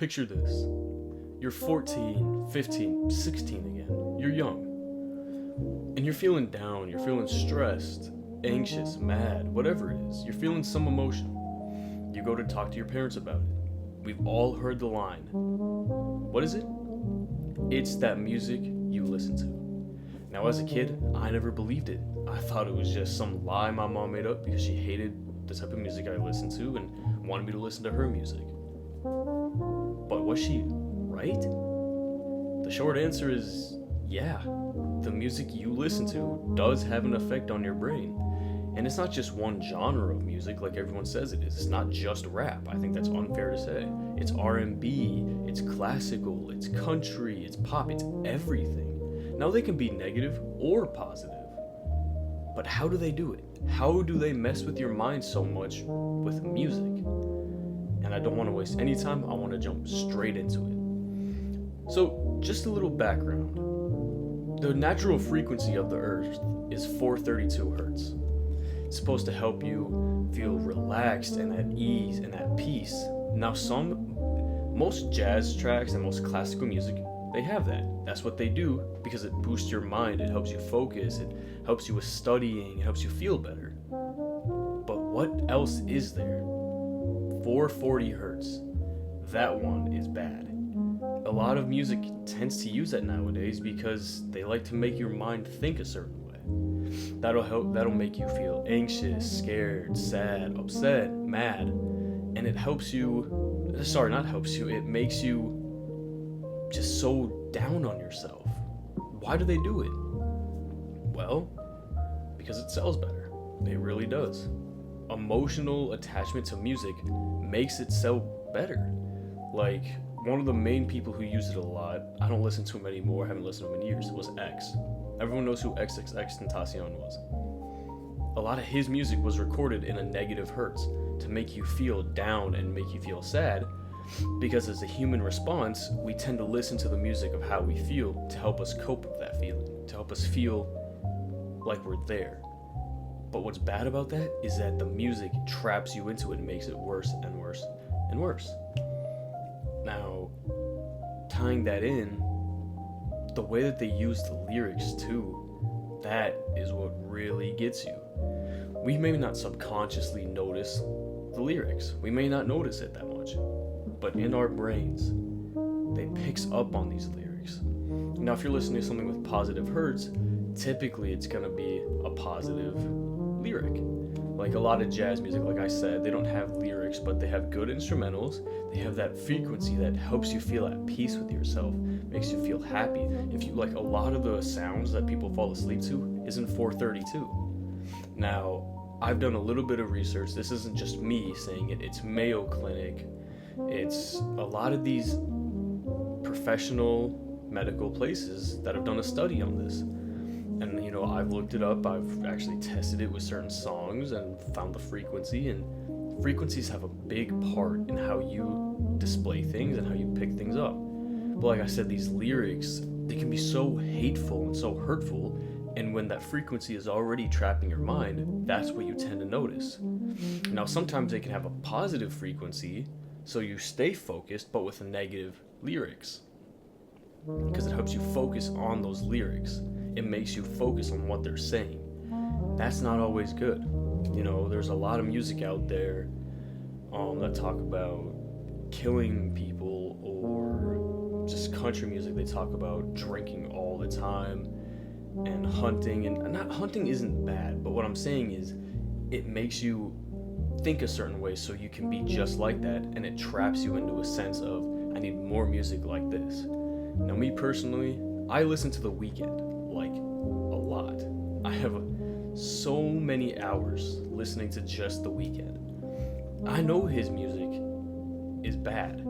Picture this. You're 14, 15, 16 again. You're young. And you're feeling down, you're feeling stressed, anxious, mad, whatever it is. You're feeling some emotion. You go to talk to your parents about it. We've all heard the line. What is it? It's that music you listen to. Now, as a kid, I never believed it. I thought it was just some lie my mom made up because she hated the type of music I listened to and wanted me to listen to her music. But was she right? The short answer is yeah. The music you listen to does have an effect on your brain. And it's not just one genre of music like everyone says it is. It's not just rap. I think that's unfair to say. It's R&B, it's classical, it's country, it's pop, it's everything. Now they can be negative or positive. But how do they do it? How do they mess with your mind so much with music? And I don't want to waste any time. I want to jump straight into it. So, just a little background. The natural frequency of the earth is 432 hertz. It's supposed to help you feel relaxed and at ease and at peace. Now most jazz tracks and most classical music, they have that. That's what they do because it boosts your mind, it helps you focus, it helps you with studying, it helps you feel better. But what else is there? 440 hertz. That one is bad. A lot of music tends to use that nowadays because they like to make your mind think a certain way. That'll make you feel anxious, scared, sad, upset, mad, and it makes you just so down on yourself. Why do they do it? Well, because it sells better. It really does. Emotional attachment to music makes it sell better. Like, one of the main people who used it a lot, I don't listen to him anymore, haven't listened to him in years, it was X. Everyone knows who XXXTentacion was. A lot of his music was recorded in a negative hertz to make you feel down and make you feel sad, because as a human response, we tend to listen to the music of how we feel to help us cope with that feeling, to help us feel like we're there. But what's bad about that is that the music traps you into it and makes it worse and worse and worse. Now, tying that in, the way that they use the lyrics too, that is what really gets you. We may not subconsciously notice the lyrics. We may not notice it that much. But in our brains, they picks up on these lyrics. Now, if you're listening to something with positive hertz, typically it's going to be a positive lyric. Like a lot of jazz music, like I said, they don't have lyrics, but they have good instrumentals. They have that frequency that helps you feel at peace with yourself, makes you feel happy. If you like, a lot of the sounds that people fall asleep to is in 432. Now, I've done a little bit of research. This isn't just me saying it. It's Mayo Clinic. It's a lot of these professional medical places that have done a study on this. And, I've looked it up. I've actually tested it with certain songs and found the frequency. And frequencies have a big part in how you display things and how you pick things up. But like I said, these lyrics, they can be so hateful and so hurtful. And when that frequency is already trapping your mind, that's what you tend to notice. Now, sometimes they can have a positive frequency, so you stay focused, but with negative lyrics. Because it helps you focus on those lyrics. It makes you focus on what they're saying. That's not always good. There's a lot of music out there that talk about killing people, or just country music. They talk about drinking all the time and hunting. And not hunting isn't bad, but what I'm saying is it makes you think a certain way so you can be just like that, and it traps you into a sense of, I need more music like this. Now, me personally, I listen to The Weeknd like a lot. I have so many hours listening to just The Weeknd. I know his music is bad,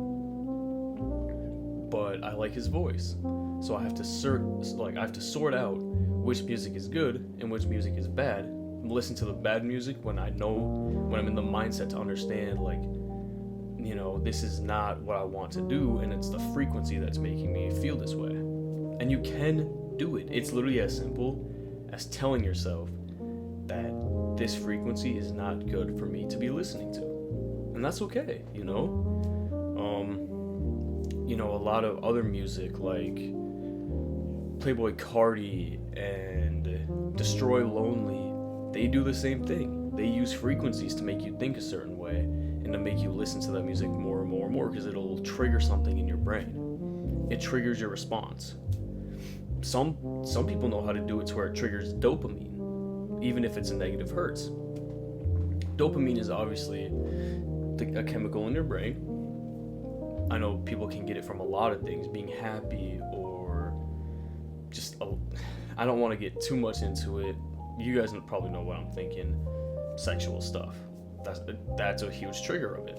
but I like his voice. So I have to sort out which music is good and which music is bad. Listen to the bad music when I'm in the mindset to understand, this is not what I want to do, and it's the frequency that's making me feel this way. And you can do it. It's literally as simple as telling yourself that this frequency is not good for me to be listening to. And that's okay, a lot of other music like Playboy Carti and Destroy Lonely, they do the same thing. They use frequencies to make you think a certain way and to make you listen to that music more and more and more, because it'll trigger something in your brain. It triggers your response. Some people know how to do it to where it triggers dopamine, even if it's in negative hertz. Dopamine is obviously a chemical in your brain. I know people can get it from a lot of things, being happy or just, I don't want to get too much into it. You guys probably know what I'm thinking. Sexual stuff. That's a huge trigger of it.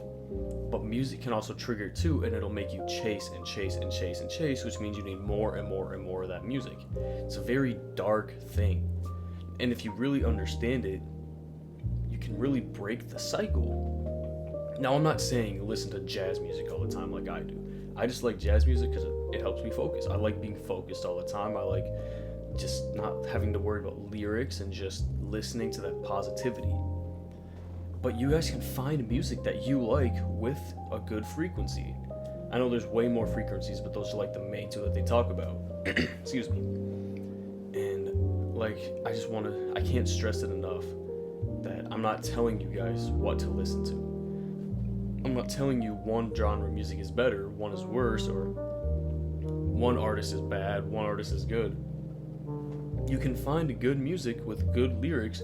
But music can also trigger too, and it'll make you chase and chase and chase and chase, which means you need more and more and more of that music. It's a very dark thing. And if you really understand it, you can really break the cycle. Now, I'm not saying listen to jazz music all the time like I do. I just like jazz music because it helps me focus. I like being focused all the time. I like just not having to worry about lyrics and just listening to that positivity. But you guys can find music that you like with a good frequency. I know there's way more frequencies, but those are like the main two that they talk about. Excuse me. And like, I can't stress it enough that I'm not telling you guys what to listen to. I'm not telling you one genre of music is better, one is worse, or one artist is bad, one artist is good. You can find good music with good lyrics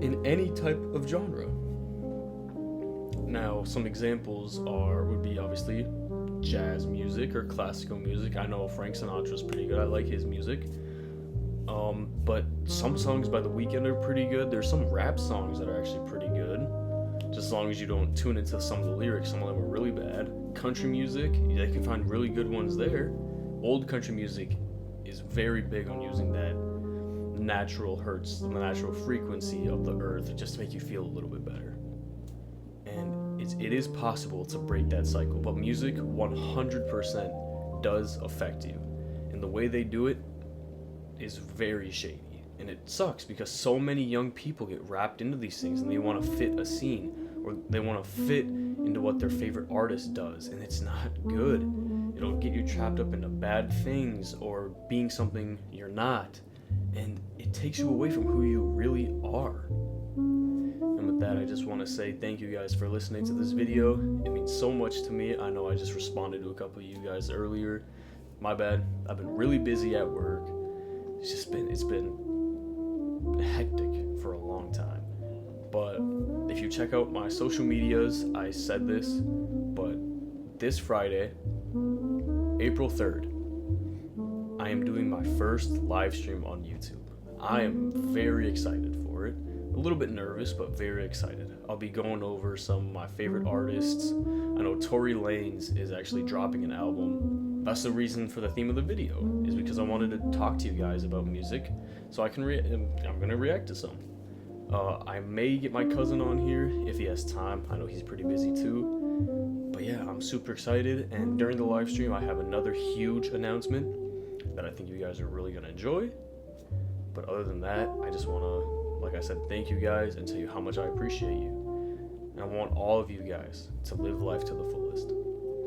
in any type of genre. Now, some examples would be obviously jazz music or classical music. I know Frank Sinatra's pretty good. I like his music. But some songs by The Weeknd are pretty good. There's some rap songs that are actually pretty good. Just as long as you don't tune into some of the lyrics. Some of them are really bad. Country music, you can find really good ones there. Old country music is very big on using that natural hertz, the natural frequency of the earth, just to make you feel a little bit better. And it is possible to break that cycle, but music 100% does affect you. And the way they do it is very shady. And it sucks because so many young people get wrapped into these things and they want to fit a scene, or they want to fit into what their favorite artist does, and it's not good. It'll get you trapped up into bad things or being something you're not, and it takes you away from who you really are. And with that, I just want to say thank you guys for listening to this video. It means so much to me. I know I just responded to a couple of you guys earlier. My bad. I've been really busy at work. It's been hectic for a long time. But if you check out my social medias, I said this, but this Friday, April 3rd, I am doing my first live stream on YouTube. I am very excited for it. A little bit nervous, but very excited. I'll be going over some of my favorite artists. I know Tory Lanez is actually dropping an album. That's the reason for the theme of the video, is because I wanted to talk to you guys about music, so I'm gonna react to some. I may get my cousin on here if he has time. I know he's pretty busy too. But yeah, I'm super excited, and during the live stream I have another huge announcement that I think you guys are really gonna enjoy. But other than that, I just wanna, like I said, thank you guys and tell you how much I appreciate you. And I want all of you guys to live life to the fullest.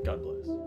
God bless.